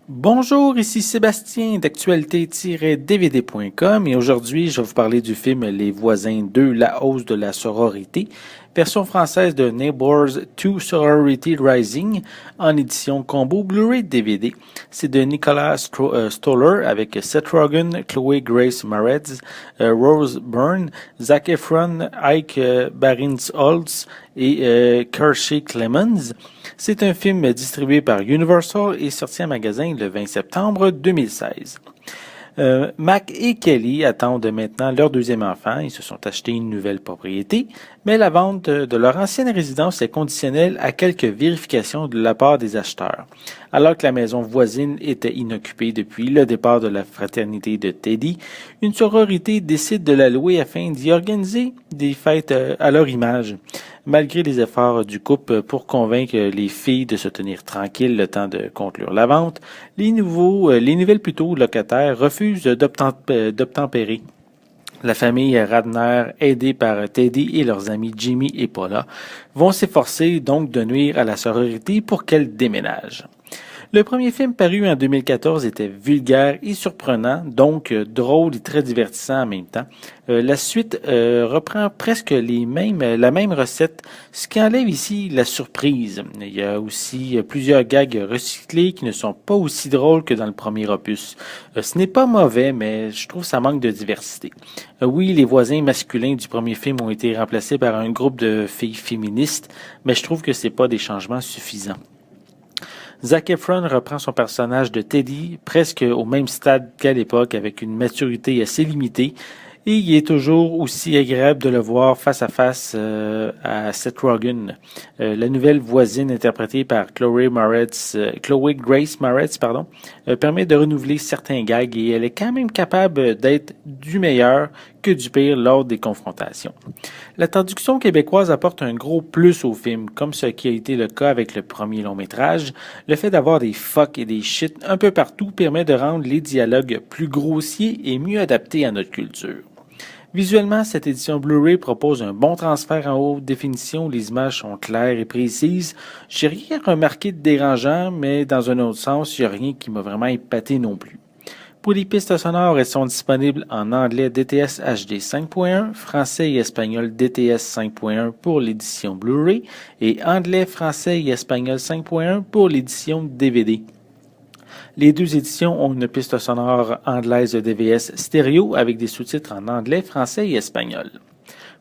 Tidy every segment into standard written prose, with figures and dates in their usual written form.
Bonjour, ici Sébastien d'actualité-dvd.com et aujourd'hui je vais vous parler du film Les Voisins 2, la hausse de la sororité, version française de Neighbors 2 Sorority Rising en édition combo Blu-ray DVD. C'est de Nicholas Stoller avec Seth Rogen, Chloe Grace Moretz, Rose Byrne, Zac Efron, Ike Barinholtz et Kershey Clemens. C'est un film distribué par Universal et sorti en magasin le 20 septembre 2016. Mac et Kelly attendent maintenant leur deuxième enfant. Ils se sont achetés une nouvelle propriété, mais la vente de leur ancienne résidence est conditionnelle à quelques vérifications de la part des acheteurs. Alors que la maison voisine était inoccupée depuis le départ de la fraternité de Teddy, une sororité décide de la louer afin d'y organiser des fêtes à leur image. Malgré les efforts du couple pour convaincre les filles de se tenir tranquilles le temps de conclure la vente, les nouvelles plutôt locataires refusent d'obtempérer. La famille Radner, aidée par Teddy et leurs amis Jimmy et Paula, vont s'efforcer donc de nuire à la sororité pour qu'elle déménage. Le premier film paru en 2014 était vulgaire et surprenant, donc drôle et très divertissant en même temps. La suite reprend presque la même recette, ce qui enlève ici la surprise. Il y a aussi plusieurs gags recyclés qui ne sont pas aussi drôles que dans le premier opus. Ce n'est pas mauvais, mais je trouve que ça manque de diversité. Oui, les voisins masculins du premier film ont été remplacés par un groupe de filles féministes, mais je trouve que c'est pas des changements suffisants. Zac Efron reprend son personnage de Teddy presque au même stade qu'à l'époque, avec une maturité assez limitée, et il est toujours aussi agréable de le voir face à face à Seth Rogen. La nouvelle voisine interprétée par Chloe Grace Moretz, permet de renouveler certains gags et elle est quand même capable d'être du meilleur que du pire lors des confrontations. La traduction québécoise apporte un gros plus au film, comme ce qui a été le cas avec le premier long métrage. Le fait d'avoir des fuck et des shit un peu partout permet de rendre les dialogues plus grossiers et mieux adaptés à notre culture. Visuellement, cette édition Blu-ray propose un bon transfert en haute définition, les images sont claires et précises. J'ai rien remarqué de dérangeant, mais dans un autre sens, il n'y a rien qui m'a vraiment épaté non plus. Pour les pistes sonores, elles sont disponibles en anglais DTS HD 5.1, français et espagnol DTS 5.1 pour l'édition Blu-ray et anglais, français et espagnol 5.1 pour l'édition DVD. Les deux éditions ont une piste sonore anglaise DVS stéréo avec des sous-titres en anglais, français et espagnol.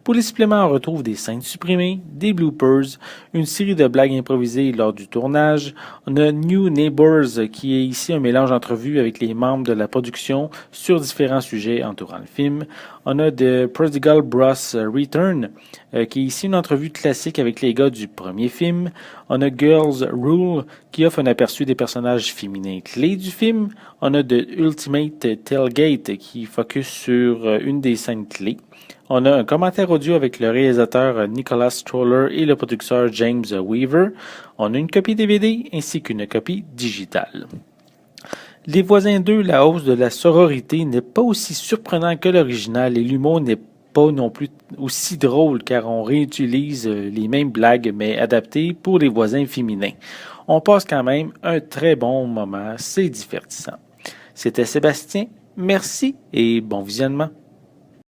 Pour les suppléments, on retrouve des scènes supprimées, des bloopers, une série de blagues improvisées lors du tournage. On a New Neighbors, qui est ici un mélange d'entrevues avec les membres de la production sur différents sujets entourant le film. On a The Prodigal Bros Return, qui est ici une entrevue classique avec les gars du premier film. On a Girls Rule, qui offre un aperçu des personnages féminins clés du film. On a The Ultimate Tailgate, qui focus sur une des scènes clés. On a un commentaire audio avec le réalisateur Nicholas Stoller et le producteur James Weaver. On a une copie DVD ainsi qu'une copie digitale. Les Voisins 2, la hausse de la sororité n'est pas aussi surprenant que l'original et l'humour n'est pas non plus aussi drôle car on réutilise les mêmes blagues mais adaptées pour les voisins féminins. On passe quand même un très bon moment, c'est divertissant. C'était Sébastien, merci et bon visionnement.